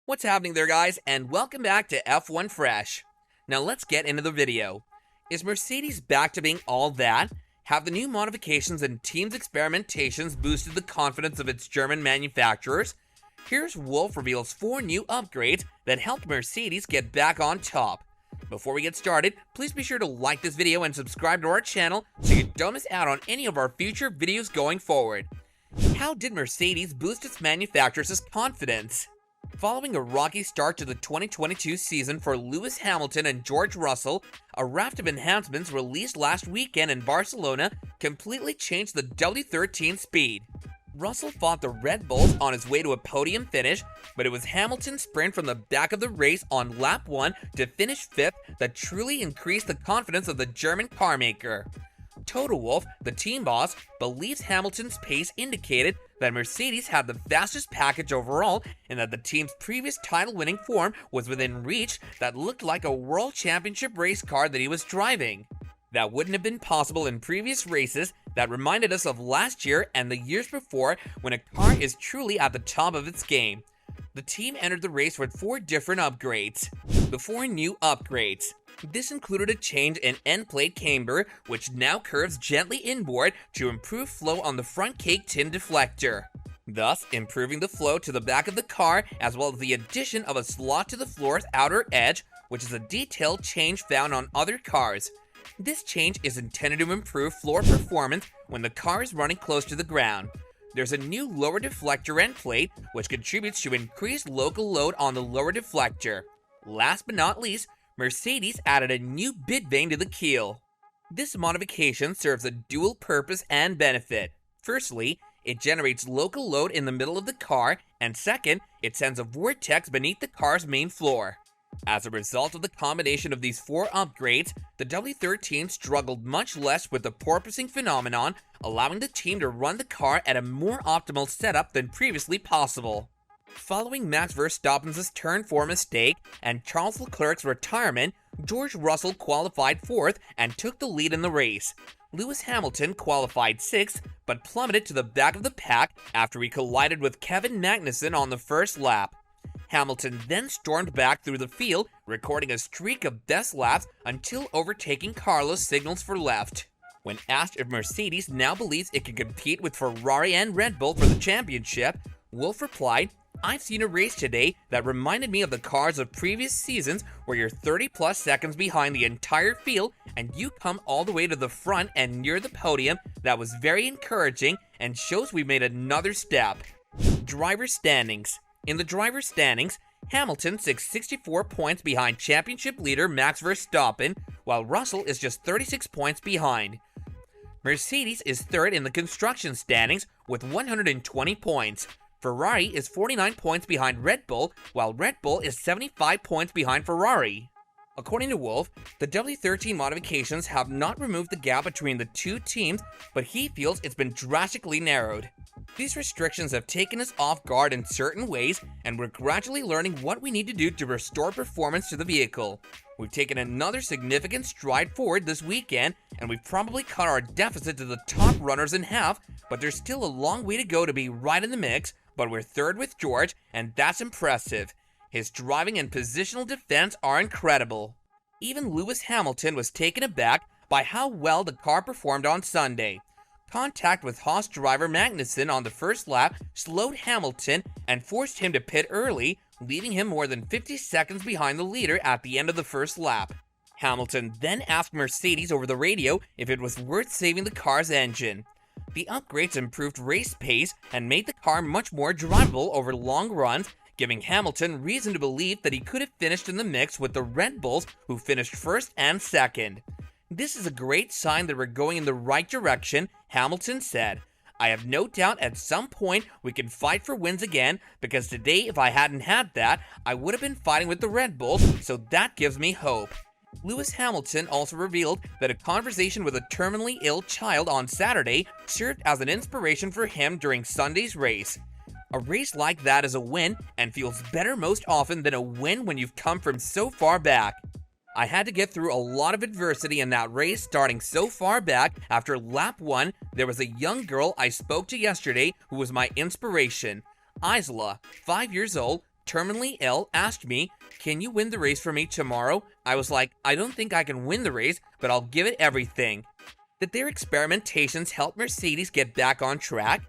What's happening there, guys, and welcome back to F1 Fresh. Now let's get into the video. Is Mercedes back to being all that? Have the new modifications and team's experimentations boosted the confidence of its German manufacturers? Here's Wolff reveals 4 new upgrades that helped Mercedes get back on top. Before we get started, please be sure to like this video and subscribe to our channel so you don't miss out on any of our future videos going forward. How did Mercedes boost its manufacturers' confidence? Following a rocky start to the 2022 season for Lewis Hamilton and George Russell, a raft of enhancements released last weekend in Barcelona completely changed the W13 speed. Russell fought the Red Bulls on his way to a podium finish, but it was Hamilton's sprint from the back of the race on lap 1 to finish 5th that truly increased the confidence of the German carmaker. Total Wolff, the team boss, believes Hamilton's pace indicated that Mercedes had the fastest package overall and that the team's previous title-winning form was within reach that looked like a World Championship race car that he was driving. That wouldn't have been possible in previous races that reminded us of last year and the years before when a car is truly at the top of its game. The team entered the race with 4 different upgrades. The 4 new upgrades. This included a change in end plate camber, which now curves gently inboard to improve flow on the front cake tin deflector, thus improving the flow to the back of the car, as well as the addition of a slot to the floor's outer edge, which is a detailed change found on other cars. This change is intended to improve floor performance when the car is running close to the ground. There's a new lower deflector end plate, which contributes to increased local load on the lower deflector. Last but not least, Mercedes added a new bit vane to the keel. This modification serves a dual purpose and benefit. Firstly, it generates local load in the middle of the car, and second, it sends a vortex beneath the car's main floor. As a result of the combination of these 4 upgrades, the W13 struggled much less with the porpoising phenomenon, allowing the team to run the car at a more optimal setup than previously possible. Following Max Verstappen's turn 4 mistake and Charles Leclerc's retirement, George Russell qualified 4th and took the lead in the race. Lewis Hamilton qualified 6th, but plummeted to the back of the pack after he collided with Kevin Magnussen on the first lap. Hamilton then stormed back through the field, recording a streak of best laps until overtaking Carlos signals for left. When asked if Mercedes now believes it can compete with Ferrari and Red Bull for the championship, Wolff replied, "I've seen a race today that reminded me of the cars of previous seasons where you're 30+ seconds behind the entire field and you come all the way to the front and near the podium. That was very encouraging and shows we've made another step." Driver standings. In the driver standings, Hamilton sits 64 points behind championship leader Max Verstappen, while Russell is just 36 points behind. Mercedes is 3rd in the construction standings with 120 points. Ferrari is 49 points behind Red Bull, while Red Bull is 75 points behind Ferrari. According to Wolff, the W13 modifications have not removed the gap between the 2 teams, but he feels it's been drastically narrowed. These restrictions have taken us off guard in certain ways, and we're gradually learning what we need to do to restore performance to the vehicle. We've taken another significant stride forward this weekend, and we've probably cut our deficit to the top runners in half, but there's still a long way to go to be right in the mix, but we're 3rd with George, and that's impressive. His driving and positional defense are incredible. Even Lewis Hamilton was taken aback by how well the car performed on Sunday. Contact with Haas driver Magnussen on the first lap slowed Hamilton and forced him to pit early, leaving him more than 50 seconds behind the leader at the end of the first lap. Hamilton then asked Mercedes over the radio if it was worth saving the car's engine. The upgrades improved race pace and made the car much more drivable over long runs, giving Hamilton reason to believe that he could have finished in the mix with the Red Bulls, who finished 1st and 2nd. "This is a great sign that we're going in the right direction," Hamilton said. "I have no doubt at some point we can fight for wins again, because today if I hadn't had that, I would have been fighting with the Red Bulls, so that gives me hope." Lewis Hamilton also revealed that a conversation with a terminally ill child on Saturday served as an inspiration for him during Sunday's race. "A race like that is a win and feels better most often than a win when you've come from so far back. I had to get through a lot of adversity in that race starting so far back. After lap 1, there was a young girl I spoke to yesterday who was my inspiration. Isla, 5 years old, terminally ill, asked me, "Can you win the race for me tomorrow?" I was like, "I don't think I can win the race, but I'll give it everything." That their experimentations helped Mercedes get back on track?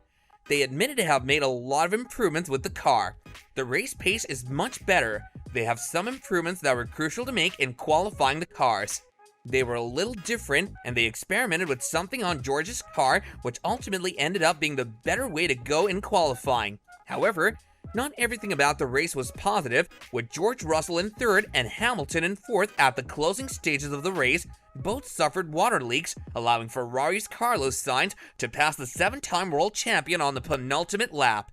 They admitted to have made a lot of improvements with the car. The race pace is much better. They have some improvements that were crucial to make in qualifying the cars. They were a little different, and they experimented with something on George's car, which ultimately ended up being the better way to go in qualifying. However, not everything about the race was positive, with George Russell in third and Hamilton in fourth at the closing stages of the race. Both suffered water leaks, allowing Ferrari's Carlos Sainz to pass the 7-time world champion on the penultimate lap.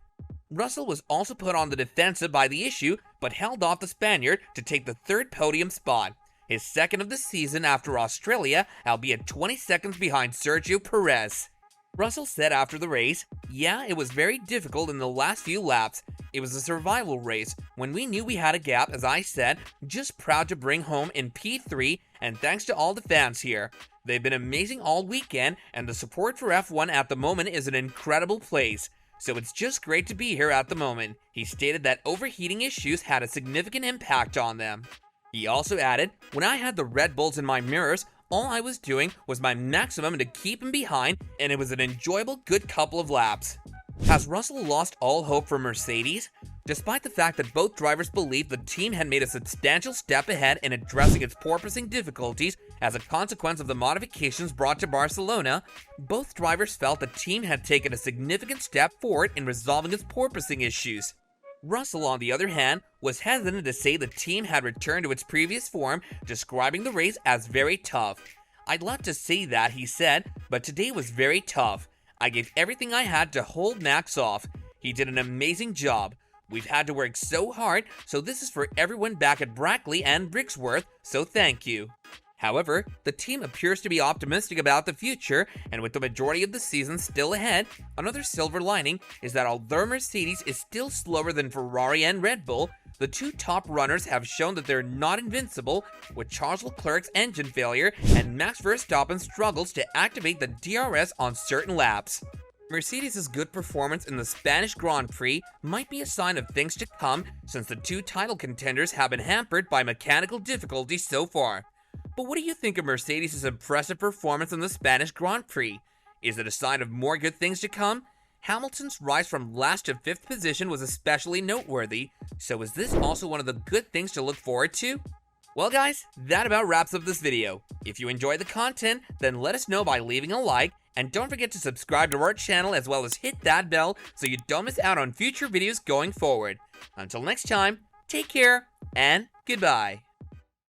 Russell was also put on the defensive by the issue, but held off the Spaniard to take the third podium spot, his second of the season after Australia, albeit 20 seconds behind Sergio Perez. Russell said after the race, "Yeah, it was very difficult in the last few laps. It was a survival race. When we knew we had a gap, as I said, just proud to bring home in P3, and thanks to all the fans here. They've been amazing all weekend, and the support for F1 at the moment is an incredible place. So it's just great to be here at the moment." He stated that overheating issues had a significant impact on them. He also added, "When I had the Red Bulls in my mirrors, all I was doing was my maximum to keep him behind, and it was an enjoyable good couple of laps." Has Russell lost all hope for Mercedes? Despite the fact that both drivers believed the team had made a substantial step ahead in addressing its porpoising difficulties as a consequence of the modifications brought to Barcelona, both drivers felt the team had taken a significant step forward in resolving its porpoising issues. Russell, on the other hand, was hesitant to say the team had returned to its previous form, describing the race as very tough. "I'd love to say that," he said, "but today was very tough. I gave everything I had to hold Max off. He did an amazing job. We've had to work so hard, so this is for everyone back at Brackley and Brixworth, so thank you." However, the team appears to be optimistic about the future, and with the majority of the season still ahead, another silver lining is that although Mercedes is still slower than Ferrari and Red Bull, the two top runners have shown that they're not invincible, with Charles Leclerc's engine failure and Max Verstappen's struggles to activate the DRS on certain laps. Mercedes' good performance in the Spanish Grand Prix might be a sign of things to come, since the two title contenders have been hampered by mechanical difficulties so far. But what do you think of Mercedes' impressive performance in the Spanish Grand Prix? Is it a sign of more good things to come? Hamilton's rise from last to 5th position was especially noteworthy, so is this also one of the good things to look forward to? Well guys, that about wraps up this video. If you enjoyed the content, then let us know by leaving a like, and don't forget to subscribe to our channel as well as hit that bell so you don't miss out on future videos going forward. Until next time, take care and goodbye.